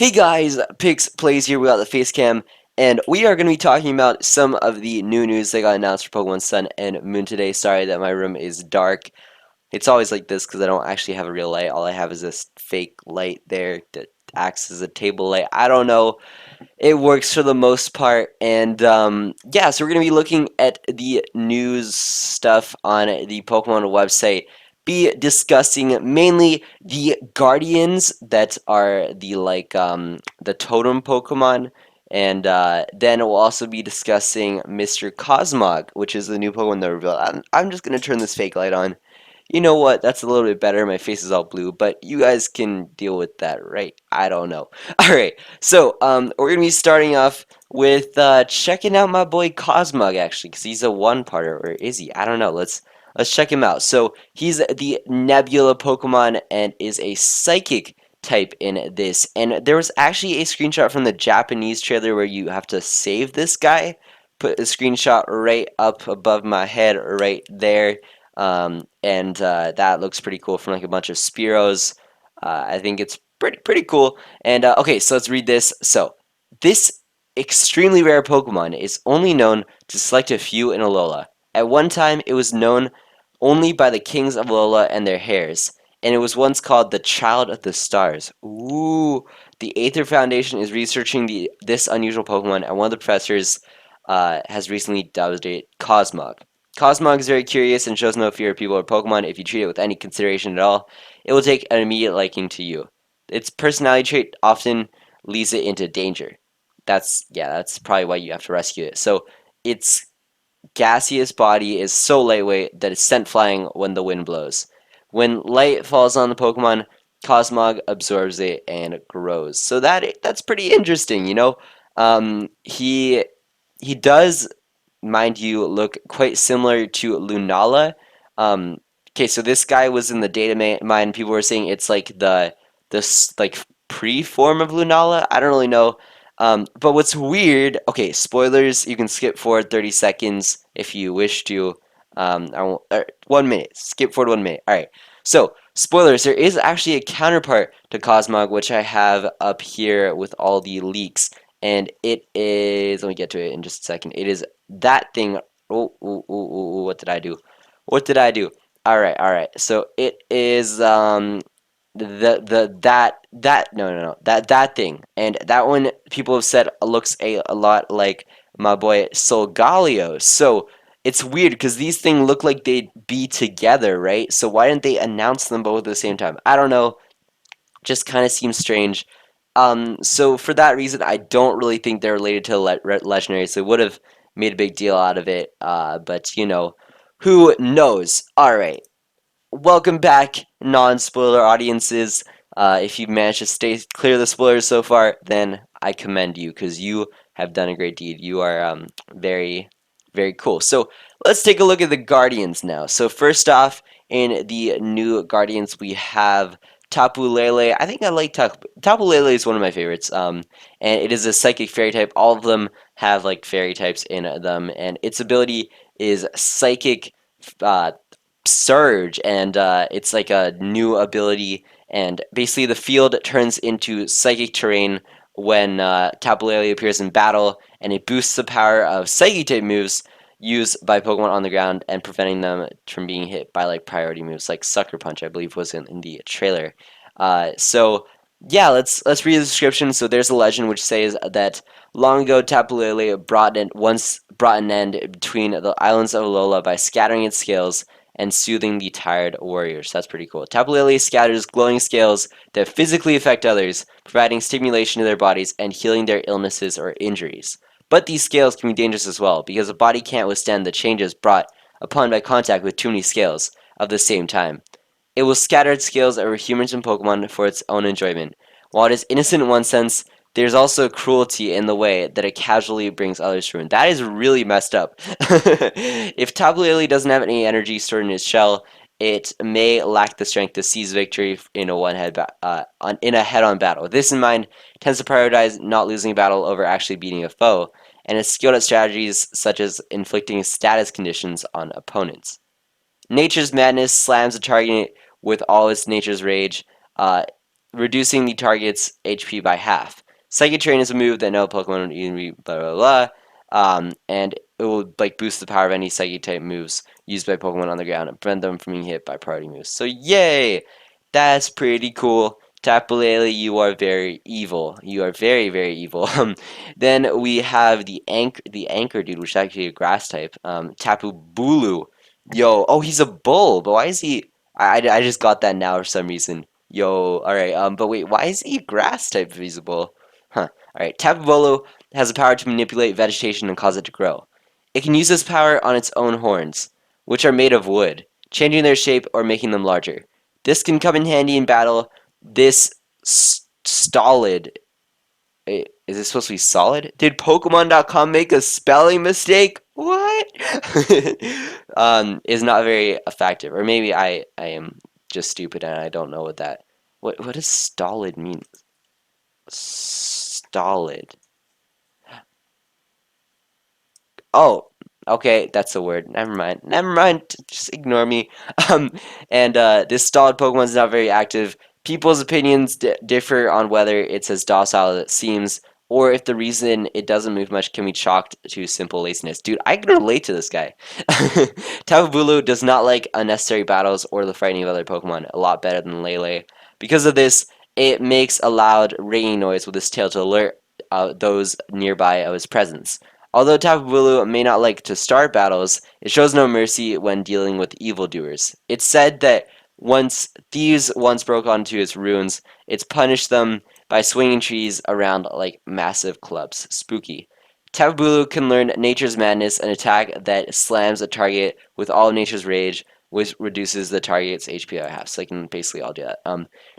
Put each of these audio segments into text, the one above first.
Hey guys, PixPlays here. We got the face cam, and we are going to be talking about some of the new news that got announced for Pokemon Sun and Moon today. Sorry that my room is dark. It's always like this because I don't actually have a real light. All I have is this fake light there that acts as a table light. I don't know. It works for the most part, and yeah, so we're going to be looking at the news stuff on the Pokemon website, be discussing mainly the Guardians that are the totem Pokemon, and then we'll also be discussing Mr. Cosmog, which is the new Pokemon that revealed. I'm just going to turn this fake light on. You know what? That's a little bit better. My face is all blue, but you guys can deal with that, right? I don't know. All right. So, we're gonna be starting off with checking out my boy Cosmog actually, because he's a one-parter, or is he? I don't know. Let's check him out. So he's the Nebula Pokemon and is a Psychic type in this. And there was actually a screenshot from the Japanese trailer where you have to save this guy. Put a screenshot right up above my head, right there. And that looks pretty cool from like a bunch of Spearows. I think it's pretty cool. And okay, so let's read this. So this extremely rare Pokemon is only known to select a few in Alola. At one time, it was known only by the kings of Alola and their heirs, and it was once called the Child of the Stars. Ooh, the Aether Foundation is researching this unusual Pokemon, and one of the professors has recently dubbed it Cosmog. Cosmog is very curious and shows no fear of people or Pokemon. If you treat it with any consideration at all, it will take an immediate liking to you. Its personality trait often leads it into danger. That's probably why you have to rescue it. So its gaseous body is so lightweight that it's sent flying when the wind blows. When light falls on the Pokemon, Cosmog absorbs it and grows. So that's pretty interesting, you know. He does, mind you, look quite similar to Lunala. Um, okay, so this guy was in the data mine. People were saying it's like this like pre-form of Lunala. I don't really know. But what's weird? Okay, spoilers. You can skip forward 30 seconds if you wish to. I won't, 1 minute. Skip forward 1 minute. All right. So spoilers. There is actually a counterpart to Cosmog, which I have up here with all the leaks, and it is. Let me get to it in just a second. It is that thing. What did I do? What did I do? All right. So it is that no that thing, and that one people have said looks a lot like my boy Solgaleo. So it's weird because these things look like they'd be together, right? So why didn't they announce them both at the same time? I don't know. Just kind of seems strange. So for that reason, I don't really think they're related to Legendaries. They would have made a big deal out of it, but you know, who knows? All right, welcome back, non-spoiler audiences. If you managed to stay clear of the spoilers so far, then I commend you because you have done a great deed. You are very cool. So let's take a look at the Guardians now. So first off, in the new Guardians, we have Tapu Lele. I think I like Tapu Lele is one of my favorites. And it is a psychic fairy type. All of them have like fairy types in them, and its ability is psychic uh, surge, and it's like a new ability. And basically, the field turns into psychic terrain when Tapu Lele appears in battle, and it boosts the power of psychic type moves used by Pokemon on the ground and preventing them from being hit by like priority moves like Sucker Punch, I believe was in the trailer. So yeah, let's read the description. So there's a legend which says that long ago Tapu Lele once brought an end between the islands of Alola by scattering its scales and soothing the tired warriors. That's pretty cool. Tapu Lele scatters glowing scales that physically affect others, providing stimulation to their bodies and healing their illnesses or injuries. But these scales can be dangerous as well, because the body can't withstand the changes brought upon by contact with too many scales of the same time. It will scatter its scales over humans and Pokemon for its own enjoyment. While it is innocent in one sense, there's also cruelty in the way that it casually brings others to ruin. That is really messed up. If Tapu Lele doesn't have any energy stored in its shell, it may lack the strength to seize victory in a head-on battle. With this in mind, it tends to prioritize not losing a battle over actually beating a foe, and is skilled at strategies such as inflicting status conditions on opponents. Nature's Madness slams a target with all its nature's rage. Uh, reducing the target's HP by half. Psychic Terrain is a move that no Pokemon would even be blah blah blah. And it will like boost the power of any Psychic type moves used by Pokemon on the ground and prevent them from being hit by priority moves. So yay! That's pretty cool. Tapley, you are very evil. You are very, very evil. Then we have the anchor dude, which is actually a grass type. Tapu Bulu. Yo, oh, he's a bull, but why is he? I just got that now for some reason. Yo, all right. But wait, why is he grass type visible? Huh. All right. Tapu Bulu has the power to manipulate vegetation and cause it to grow. It can use this power on its own horns, which are made of wood, changing their shape or making them larger. This can come in handy in battle. This stolid. Is it supposed to be solid? Did Pokemon.com make a spelling mistake? What? Is not very effective. Or maybe I am just stupid and I don't know what does stolid mean? Stolid. Oh, okay, that's a word. Never mind. Never mind. Just ignore me. Um, and this stalled Pokemon is not very active. People's opinions differ on whether it's as docile as it seems, or if the reason it doesn't move much can be chalked to simple laziness. Dude, I can relate to this guy. Tapu Bulu does not like unnecessary battles or the fighting of other Pokemon a lot better than Lele. Because of this, it makes a loud ringing noise with its tail to alert those nearby of its presence. Although Tapu Bulu may not like to start battles, it shows no mercy when dealing with evildoers. It's said that once thieves once broke onto its ruins, it's punished them by swinging trees around like massive clubs. Spooky. Tapu Bulu can learn Nature's Madness, an attack that slams a target with all of Nature's Rage, which reduces the target's HP by half. So I can basically all do that.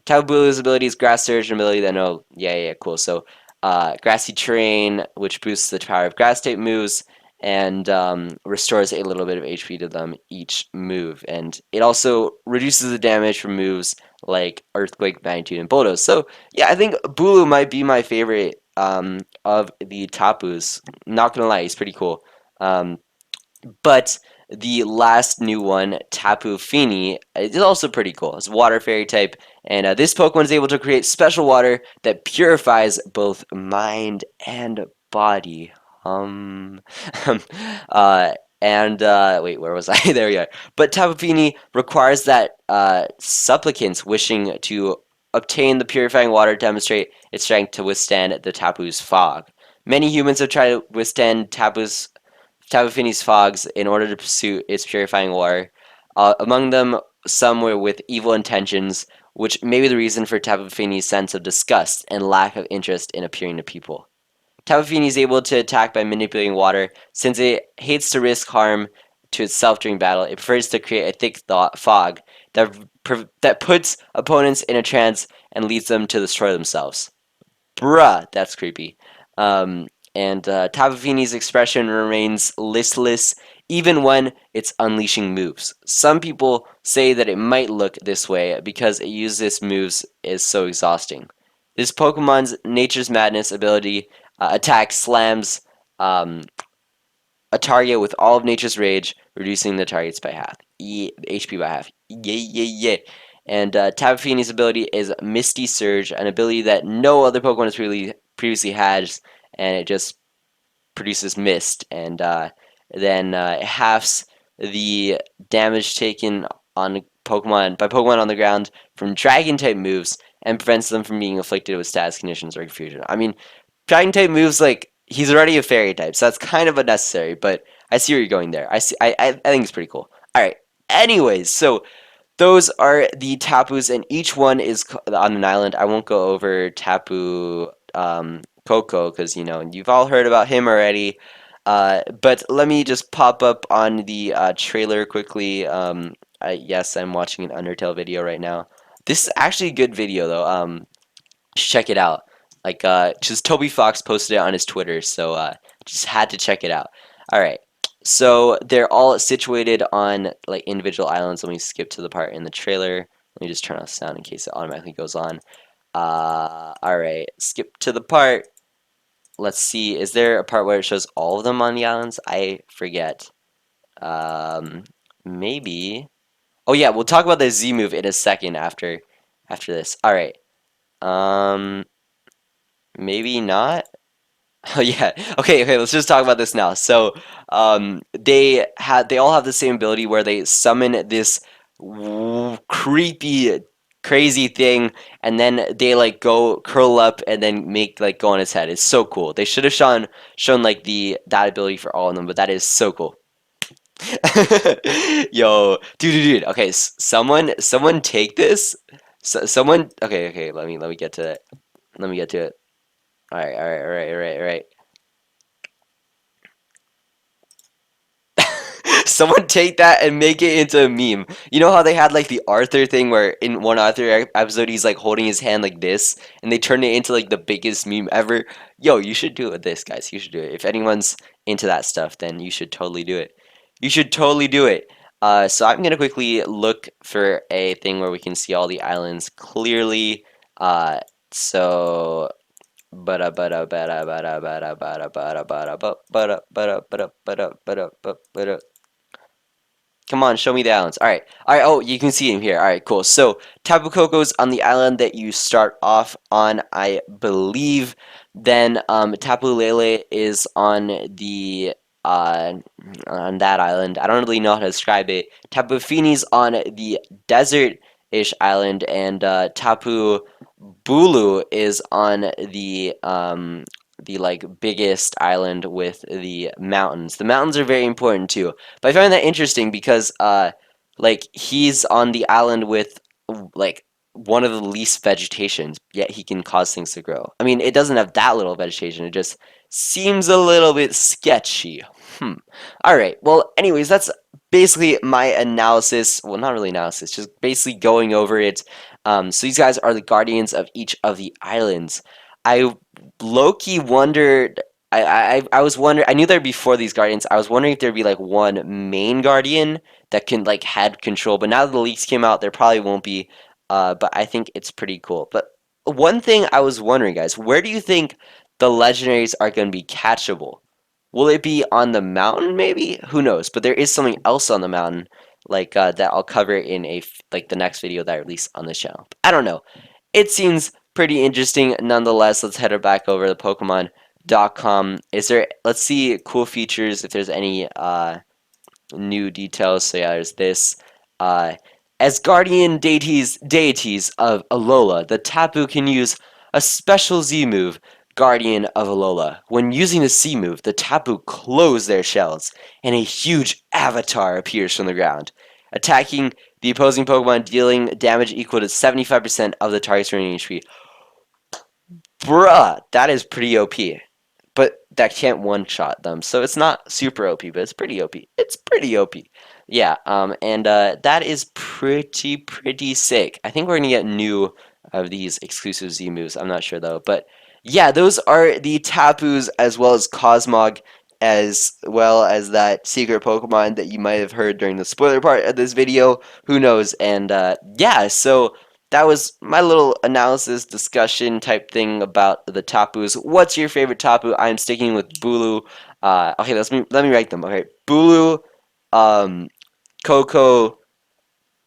Tapu Bulu's ability is Grass Surge, an ability that no, yeah, cool. So grassy terrain, which boosts the power of grass type moves and restores a little bit of HP to them each move. And it also reduces the damage from moves like Earthquake, Magnitude, and Bulldoze. So yeah, I think Bulu might be my favorite of the Tapus. Not gonna lie, he's pretty cool. Um, but the last new one, Tapu Fini, is also pretty cool. It's water fairy type, and this Pokemon is able to create special water that purifies both mind and body. Um, uh, wait, where was I? There we are. But Tapu Fini requires that supplicants wishing to obtain the purifying water demonstrate its strength to withstand the Tapu's fog. Many humans have tried to withstand Tapu Fini's fogs in order to pursue its purifying water. Among them, some were with evil intentions, which may be the reason for Tapu Fini's sense of disgust and lack of interest in appearing to people. Tapu Fini is able to attack by manipulating water. Since it hates to risk harm to itself during battle, it prefers to create a thick fog that puts opponents in a trance and leads them to destroy themselves. Bruh, that's creepy. And Tapu Fini's expression remains listless even when it's unleashing moves. Some people say that it might look this way because it uses moves is so exhausting. This Pokemon's Nature's Madness ability attack slams um, a target with all of Nature's Rage, reducing the target's by half. HP by half. Yeah. And Tapu Fini's ability is Misty Surge, an ability that no other Pokemon has really previously had, and it just produces mist, and then it halves the damage taken on Pokemon on the ground from Dragon type moves, and prevents them from being afflicted with status conditions or confusion. I mean, Dragon type moves like he's already a Fairy type, so that's kind of unnecessary. But I see where you're going there. I see. I think it's pretty cool. All right. Anyways, so those are the Tapus, and each one is on an island. I won't go over Tapu Coco because you've all heard about him already. But let me just pop up on the trailer quickly. Yes, I'm watching an Undertale video right now. This is actually a good video though. Check it out. Like just Toby Fox posted it on his Twitter, so just had to check it out. All right. So they're all situated on like individual islands. Let me skip to the part in the trailer. Let me just turn off sound in case it automatically goes on. All right, skip to the part. Let's see. Is there a part where it shows all of them on the islands? I forget. Um, Maybe. Oh yeah, we'll talk about the Z move in a second after this. All right. Um, maybe not. Oh yeah. Okay, okay, let's just talk about this now. So, they all have the same ability where they summon this creepy crazy thing and then they like go curl up and then make like go on its head. It's so cool. They should have shown like the that ability for all of them, but that is so cool. Yo, dude. Okay, someone take this. Someone. Okay, okay. Let me get to it. Let me get to it. All right. Someone take that and make it into a meme. You know how they had like the Arthur thing where in one Arthur episode he's like holding his hand like this and they turned it into like the biggest meme ever? Yo, you should do it with this, guys. You should do it. If anyone's into that stuff, then you should totally do it. You should totally do it. So I'm gonna quickly look for a thing where we can see all the islands clearly. So Bada bada bada bada bada bada bada bada bada bada bada bada bada bada bada. Come on, show me the islands. All right. Oh, you can see him here. All right, cool. So Tapu Koko's on the island that you start off on, I believe. Then Tapu Lele is uh on that island. I don't really know how to describe it. Tapu Fini's on the desert-ish island, and Tapu Bulu is on the like biggest island with the mountains. The mountains are very important too. But I find that interesting because like he's on the island with like one of the least vegetations, yet he can cause things to grow. I mean, it doesn't have that little vegetation. It just seems a little bit sketchy. Hmm. All right. Well, anyways, that's basically my analysis. Well, not really analysis, just basically going over it. So these guys are the guardians of each of the islands. I low-key wondered. I was wondering. I knew there'd be four of these guardians. I was wondering if there'd be like one main guardian that can like had control. But now that the leaks came out, there probably won't be. But I think it's pretty cool. But one thing I was wondering, guys, where do you think the legendaries are going to be catchable? Will it be on the mountain? Maybe, who knows? But there is something else on the mountain, like that I'll cover in like the next video that I release on this channel. I don't know. It seems pretty interesting nonetheless. Let's head back over to Pokemoncom. Is there? Let's see cool features if there's any new details. So yeah, there's this. Uh, as guardian deities of Alola, the Tapu can use a special Z move, Guardian of Alola. When using the C move, the Tapu close their shells, and a huge avatar appears from the ground, attacking the opposing Pokemon, dealing damage equal to 75% of the target's remaining HP. Bruh, that is pretty OP. But that can't one-shot them, so it's not super OP, but it's pretty OP. It's pretty OP. Yeah, and that is pretty sick. I think we're gonna get new of these exclusive Z moves. I'm not sure though, but yeah, those are the Tapus as well as Cosmog, as well as that secret Pokemon that you might have heard during the spoiler part of this video. Who knows? And yeah, so that was my little analysis discussion type thing about the Tapus. What's your favorite Tapu? I'm sticking with Bulu. Okay, let me rank them. Okay, Bulu, Coco,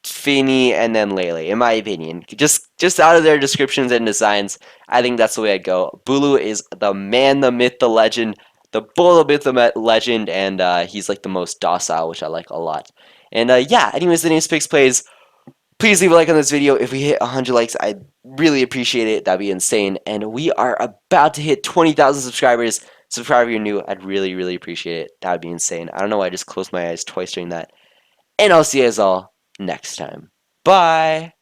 Fini, and then Lele. In my opinion, just out of their descriptions and designs, I think that's the way I'd go. Bulu is the man, the myth, the legend, the bull, the myth, the legend, and he's like the most docile, which I like a lot. And yeah, anyways, the name is PixPlays. Please leave a like on this video. If we hit 100 likes, I'd really appreciate it. That'd be insane. And we are about to hit 20,000 subscribers. Subscribe if you're new. I'd really appreciate it. That'd be insane. I don't know why I just closed my eyes twice during that. And I'll see you guys all next time. Bye!